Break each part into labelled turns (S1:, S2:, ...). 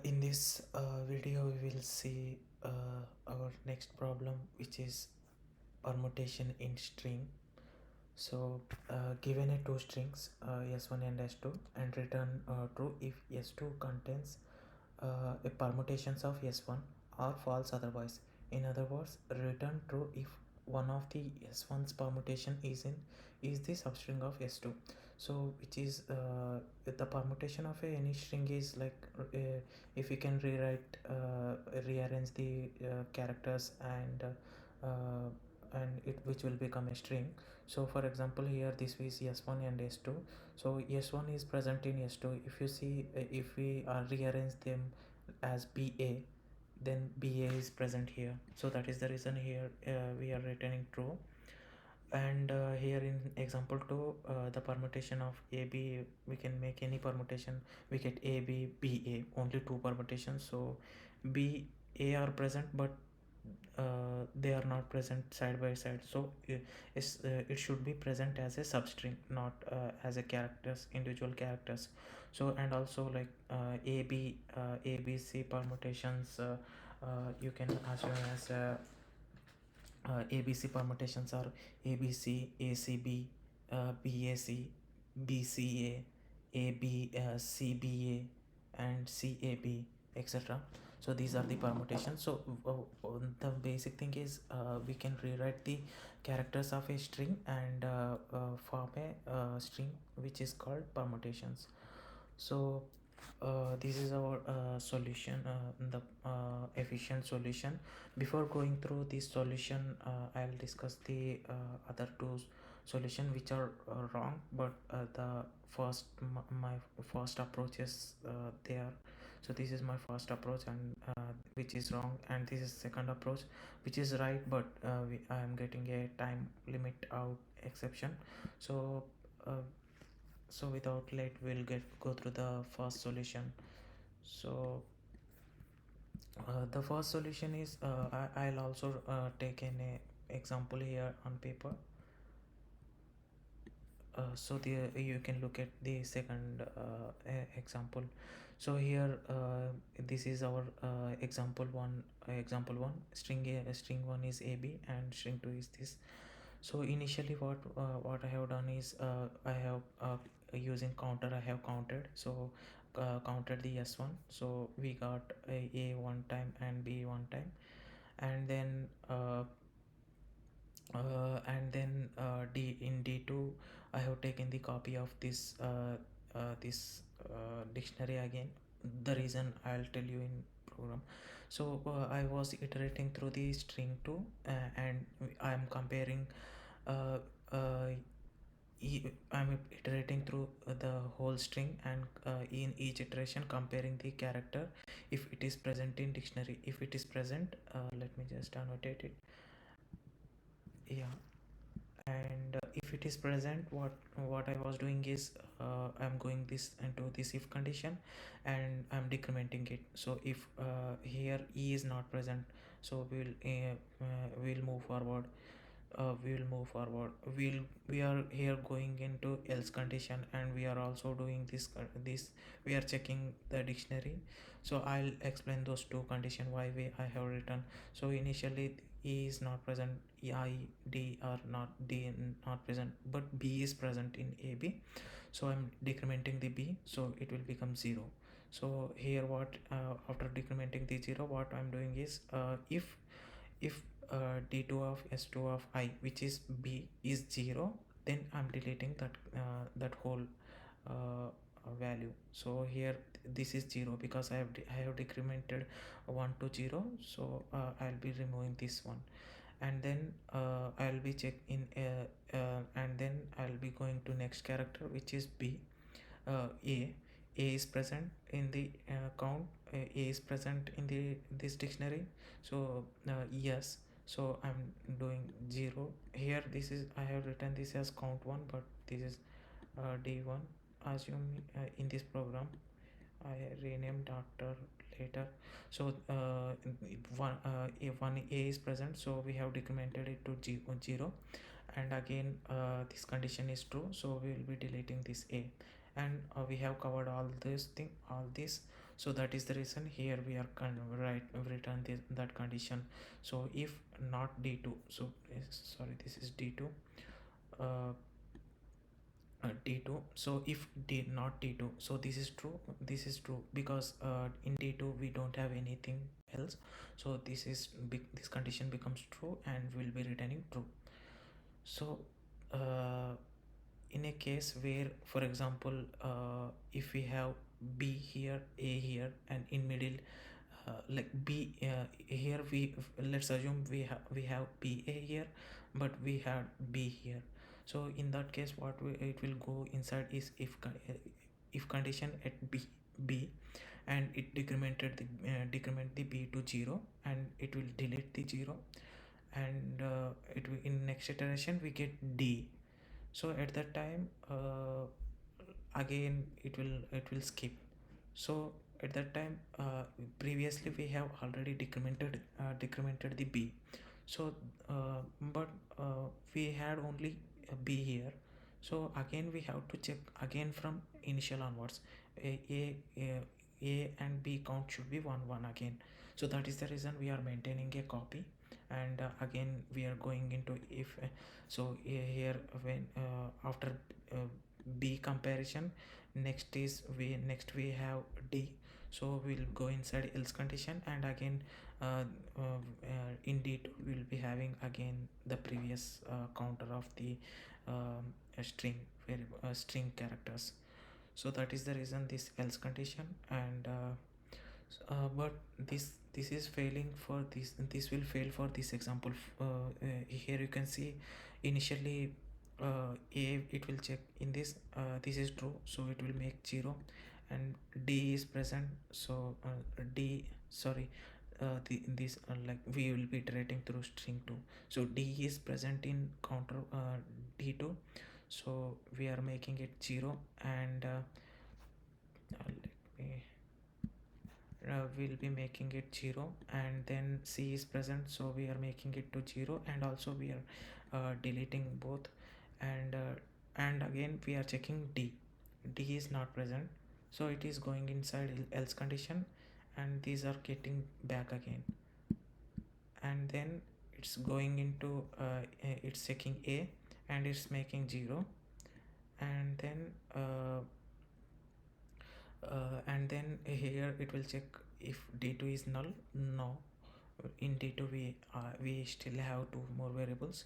S1: In this video we will see our next problem, which is permutation in string. So given a two strings s1 and s2, and return true if s2 contains a permutations of s1, or false otherwise. In other words, return true if one of the s1's permutation is the substring of s2. So which is the permutation of any string is like, if we can rearrange the characters, and it which will become a string. So for example, here this is s1 and s2. So s1 is present in s2. If you see, if we rearrange them as ba, then ba is present here. So that is the reason here we are returning true. And here in example 2, the permutation of ab, we can make any permutation. We get ab ba, only two permutations. So b a are present, but they are not present side by side. So it should be present as a substring, not as a characters, individual characters. So and also like abc permutations, you can assume as ABC permutations are ABC, ACB, BAC, BCA, AB, CBA, and CAB, etc. So these are the permutations. So the basic thing is, we can rewrite the characters of a string and form a string which is called permutations. So this is our solution, the efficient solution. Before going through this solution, I'll discuss the other two solution which are wrong, but the first my first approach is there. So this is my first approach, and which is wrong, and this is second approach which is right, but I am getting a time limit out exception. So so without late, we'll go through the first solution. So the first solution is, I'll also take an example here on paper. So you can look at the second example. So here this is our example one. String one is ab and string two is this. So initially what I have done is, I have using counter, I have counted. So counted the s1. So we got a one time and b one time, and then d in d2, I have taken the copy of this dictionary again. The reason I'll tell you in program. So I was iterating through the string 2, and I am comparing, uh, uh, I'm iterating through the whole string, and in each iteration comparing the character if it is present in dictionary. If it is present, let me just annotate it. Yeah. And if it is present, what I was doing is, I'm going this into this if condition, and I'm decrementing it. So if here e is not present, so we'll move forward. We are here going into else condition, and we are also doing this we are checking the dictionary. So I'll explain those two condition why I have written. So initially e is not present, I d are not d not present, but b is present in ab. So I'm decrementing the b, so it will become 0. So here what, after decrementing the 0, what I'm doing is, if d2 of s2 of I, which is b, is 0, then I'm deleting that whole value. So here this is 0 because I have decremented 1 to 0. So I'll be removing this one, and then I'll be check in and then I'll be going to next character, which is b. A is present in the count. A is present in this dictionary. So yes. So I'm doing 0 here. This is, I have written this as count 1, but this is d1. Assume in this program I renamed after later. So if one a is present, so we have decremented it to 0, and again this condition is true, so we will be deleting this a. And we have covered all this. So that is the reason here we are right return this, that condition. So if not d2, so sorry, this is d2, uh, d2. So if d not d2, so this is true, this is true, because in d2 we don't have anything else. So this is big, this condition becomes true and will be returning true. So uh, in a case where, for example, if we have b here, a here, and in middle, like b here, we, let's assume we have ba here, but we have b here. So in that case, what it will go inside is if condition at b, and it decremented the decrement the b to 0, and it will delete the 0, and it will, in next iteration we get d. So at that time, again it will skip. So at that time, previously we have already decremented the b. So but we had only a b here. So again we have to check again from initial onwards. A and b count should be 1 1 again. So that is the reason we are maintaining a copy. And again we are going into if so here, when after uh, b comparison, next we have d. So we'll go inside else condition, and again uh, in d2 we'll be having again the previous counter of the string string characters. So that is the reason this else condition. And but this is failing for this will fail for this example. Here you can see initially a, it will check in this, this is true, so it will make 0, and d is present. So d, sorry, this like we will be iterating through string 2. So d is present in counter d2, so we are making it 0. And let me we'll be making it 0, and then c is present, so we are making it to 0, and also we are deleting both. And again we are checking d is not present, so it is going inside else condition, and these are getting back again. And then it's going into it's checking a, and it's making 0. And then here it will check if d2 is null. No, in d2 we still have two more variables.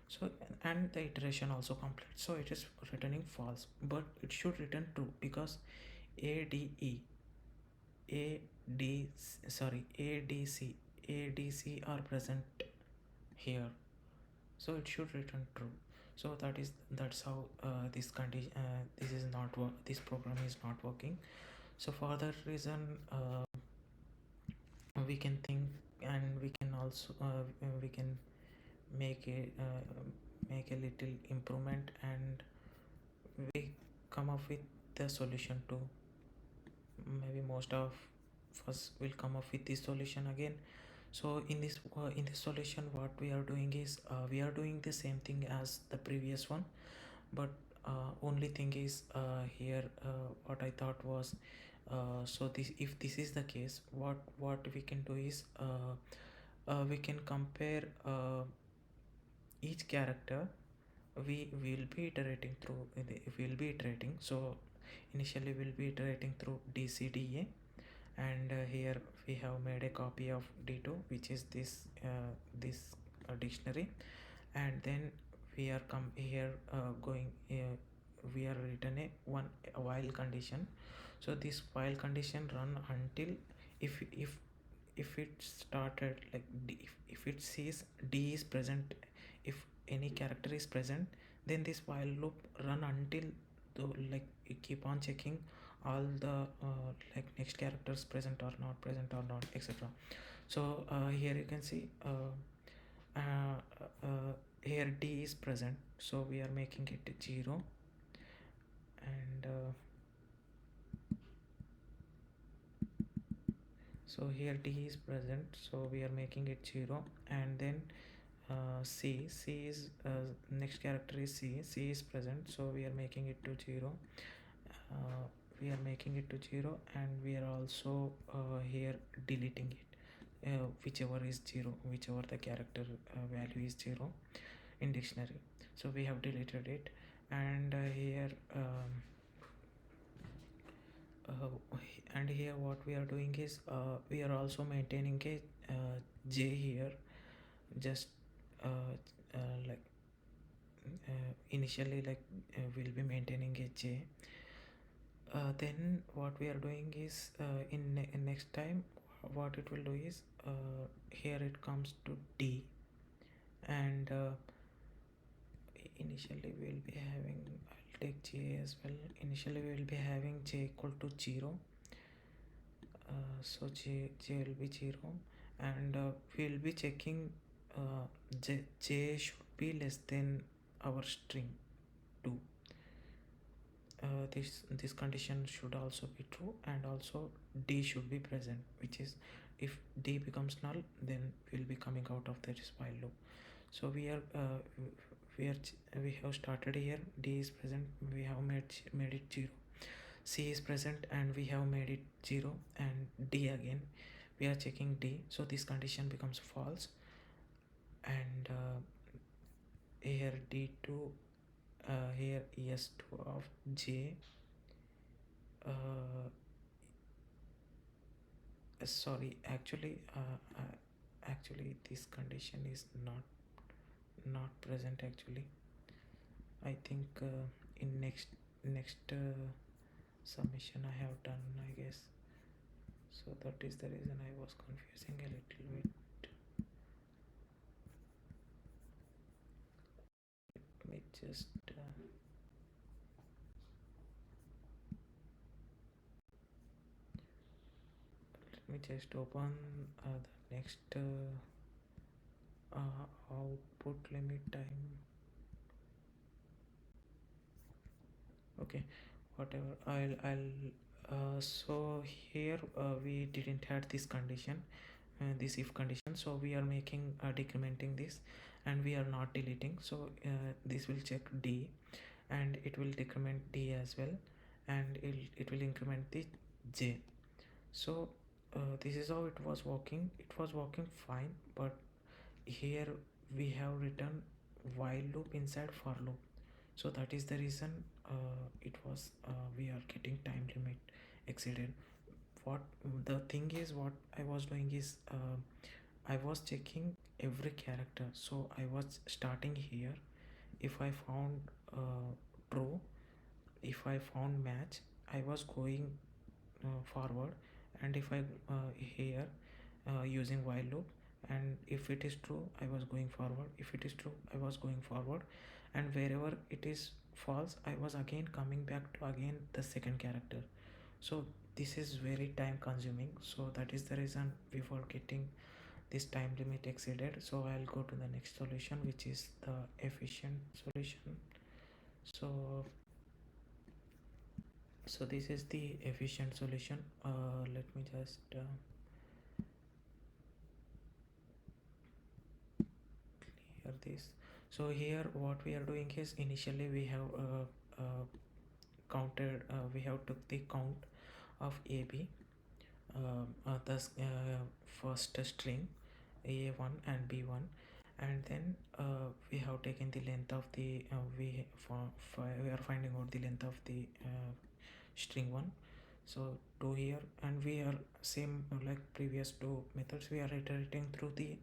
S1: So, and the iteration also complete, so it is returning false, but it should return true, because ade ad sorry adc adc are present here, so it should return true. So that's how this condition, this is not work, this program is not working. So for that reason, we can think, and we can also we can make make a little improvement, and we come up with the solution too. Maybe most of us will come up with this solution again. So in this solution, what we are doing is we are doing the same thing as the previous one, but only thing is here what I thought was, so this, if this is the case, what we can do is we can compare each character. We will be iterating through we'll be iterating. So initially we'll be iterating through dcda, and here we have made a copy of d2, which is this dictionary. And then we are come here going we are written a while condition. So this while condition run until if it started like if it says d is present, if any character is present, then this while loop run until the, like, you keep on checking all the like next characters present or not present or not, etc. So here you can see here d is present, so we are making it 0. And so here d is present, so we are making it 0. And then c is next character is c is present, so we are making it to 0. we are making it to 0, and we are also here deleting it, whichever is 0, whichever the character value is 0 in dictionary. So we have deleted it. And here uh, and here what we are doing is we are also maintaining a j here, just uh, like initially, like we'll be maintaining a j. Then what we are doing is in next time what it will do is here it comes to d. And initially we'll be having, I'll take j as well. Initially we will be having j equal to 0. So j will be 0. And we'll be checking j should be less than our string 2. This condition should also be true, and also d should be present, which is, if d becomes null, then we'll be coming out of this while loop. So we have started here, d is present, we have made it 0. C is present and we have made it 0, and d again we are checking d, so this condition becomes false. And here d2, here es2 of j, uh, sorry, actually this condition is not present actually. I think in next submission I have done, I guess. So that is the reason I was confusing a little bit. Let me just open the next output limit time. Okay, whatever, I'll so here we didn't have this condition, this if condition, so we are making decrementing this, and we are not deleting. So this will check d, and it will decrement d as well, and it will increment the j. So this is how it was working. It was working fine, but here we have written while loop inside for loop. So that is the reason it was we are getting time limit exceeded. What the thing is, what I was doing is I was checking every character. So I was starting here. If I found true, if I found match, I was going forward. And if I here using while loop, and if it is true, I was going forward. If it is true, I was going forward. And wherever it is false, I was again coming back to again the second character. So this is very time consuming, so that is the reason we were getting this time limit exceeded. So I'll go to the next solution, which is the efficient solution. So this is the efficient solution. Let me just clear this. So here what we are doing is, initially we have counted, we have took the count of ab, the first string a1 and b1, and then we have taken the length of the we are finding out the length of the string 1, so 2 here. And we are same like previous two methods, we are iterating through the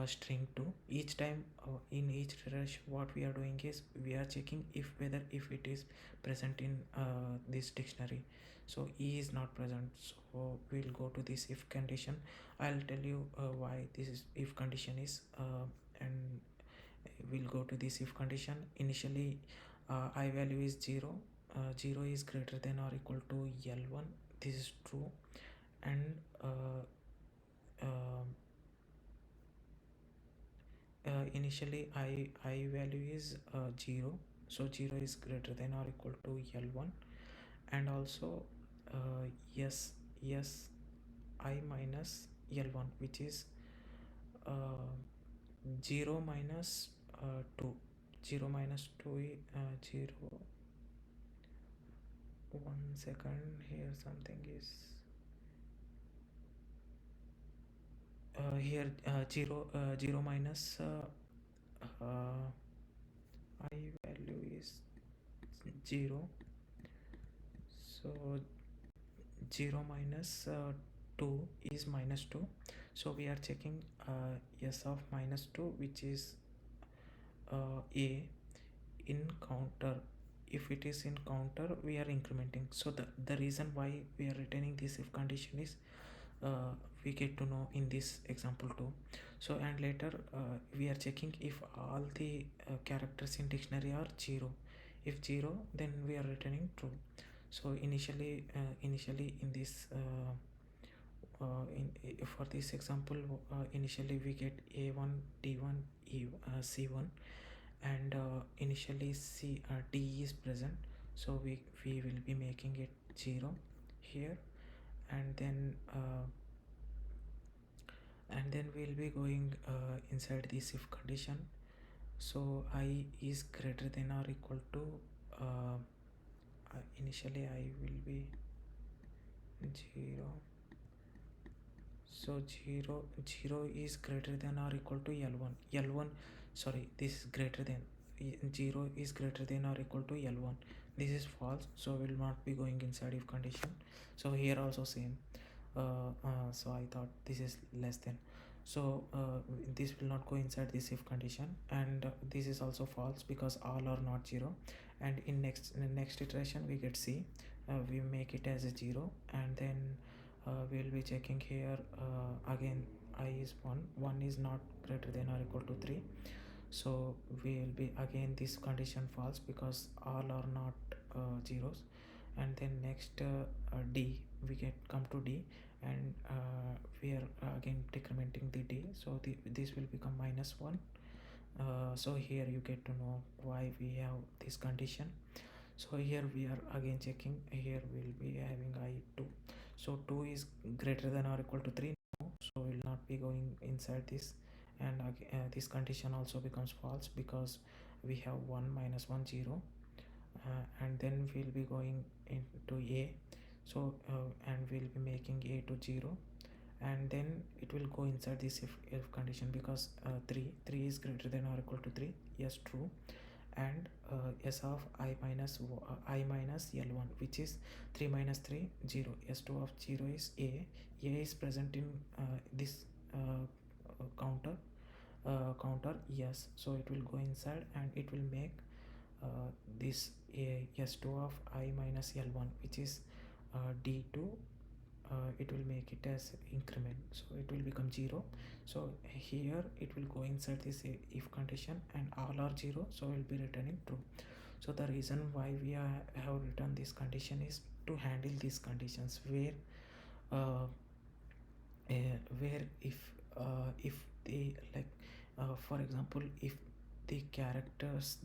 S1: string 2 each time. In each iteration what we are doing is we are checking if whether if it is present in this dictionary. So e is not present, so we'll go to this if condition. I'll tell you why this is if condition is and we'll go to this if condition. Initially I value is 0, 0 is greater than or equal to L1, this is true. And um initially I value is 0, so 0 is greater than or equal to L1. And also yes, yes, I minus L1, which is uh, 0 minus 2, 0 minus 2 0 One second, here something is here 0 minus uh, I value is 0, so 0 minus 2 is minus 2, so we are checking s of minus 2, which is a in counter. If it is in counter, we are incrementing. So the reason why we are returning this if condition is uh, we get to know in this example too. So and later we are checking if all the characters in dictionary are 0. If 0, then we are returning true. So initially in this for this example, initially we get a1 d1 c1, and initially d is present, so we will be making it 0 here, and then we'll be going inside this if condition. So I is greater than or equal to uh, initially I will be 0. So 0 is greater than or equal to L1. L1, sorry, this is greater than 0 is greater than or equal to L1. This is false, so will not be going inside if condition. So here also same. So I thought this is less than. So this will not go inside this if condition, and this is also false because all are not 0. And in next iteration we get C. We make it as a 0, and then we'll be checking here again I is 1, 1 is not greater than or equal to 3, so we will be again this condition false because all are not zeros. And then next d, we get come to d, and we are again decrementing the d, so this will become -1. So here you get to know why we have this condition. So here we are again checking, here we'll be having I2, so 2 is greater than or equal to 3, no, so we'll not be going inside this. And this condition also becomes false because we have 1 minus 1 0, and then we'll be going into a, so and we'll be making a to 0, and then it will go inside this if condition because 3 is greater than or equal to 3, yes, true. And s of I minus L1, which is 3 minus 3 0, s2 of 0 is a is present in this counter, yes, so it will go inside and it will make this s2 of I minus L1, which is d2. It will make it as increment, so it will become 0. So here it will go inside this if condition and all are 0, so we'll be returning true. So the reason why we have written this condition is to handle these conditions where uh, if they like for example, if the characters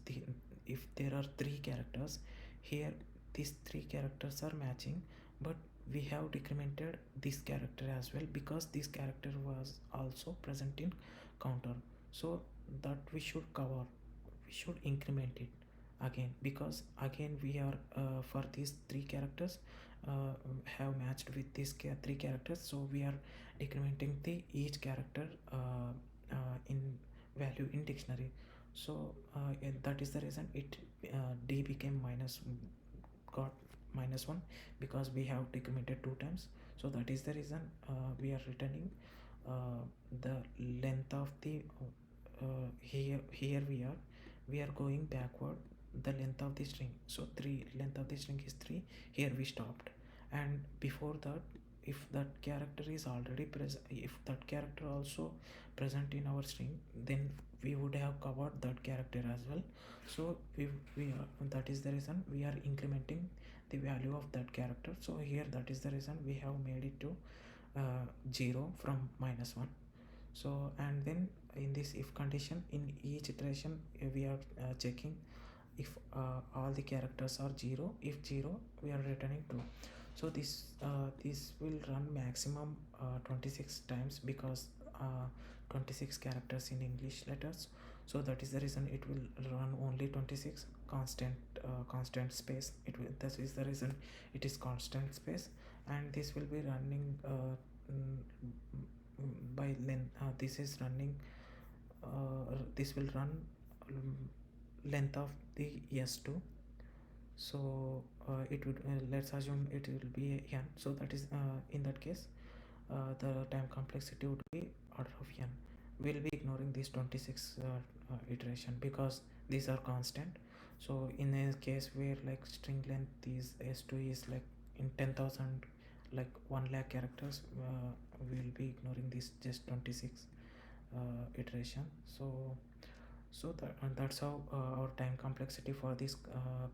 S1: if there are three characters here, these three characters are matching, but we have decremented this character as well because this character was also present in counter, so that we should cover, we should increment it again because again we are for these three characters have matched with these three characters, so we are decrementing the each character in value in dictionary. So that is the reason it d became got -1 because we have decremented two times. So that is the reason we are returning the length of the here we are going backward the length of the string, so 3 length of the string is 3, here we stopped. And before that, if that character is already present, if that character also present in our string, then we would have covered that character as well. So we are, that is the reason we are incrementing the value of that character. So here that is the reason we have made it to 0 from -1. So and then in this if condition, in each iteration we are checking if all the characters are 0, if 0 we are returning true. So this will run maximum 26 times because 26 characters in English letters. So that is the reason it will run only 26 constant, constant space. It will, that is the reason it is constant space. And this will be running by length. This is running, this will run length of the s2. So it would, let's assume it will be n. So that is, in that case, the time complexity would be order of n. We'll be ignoring this 26 iteration because these are constant. So in a case where like string length is s2 is like in 10,000, like 1 lakh characters, we'll be ignoring this just 26 iteration. So that's how our time complexity for this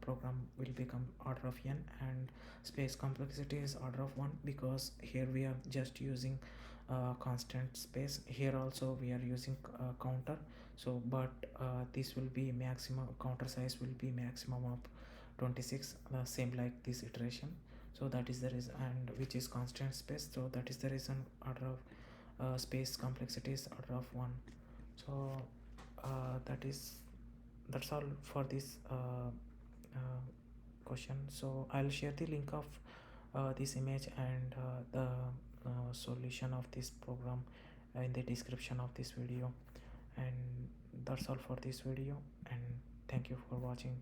S1: program will become order of n, and space complexity is order of 1 because here we are just using constant space. Here also we are using counter. So but this will be maximum, counter size will be maximum of 26, same like this iteration. So that is the reason, and which is constant space. So that is the reason order of space complexity is order of 1. So that's all for this question. So I'll share the link of this image and the solution of this program in the description of this video. And that's all for this video, and thank you for watching.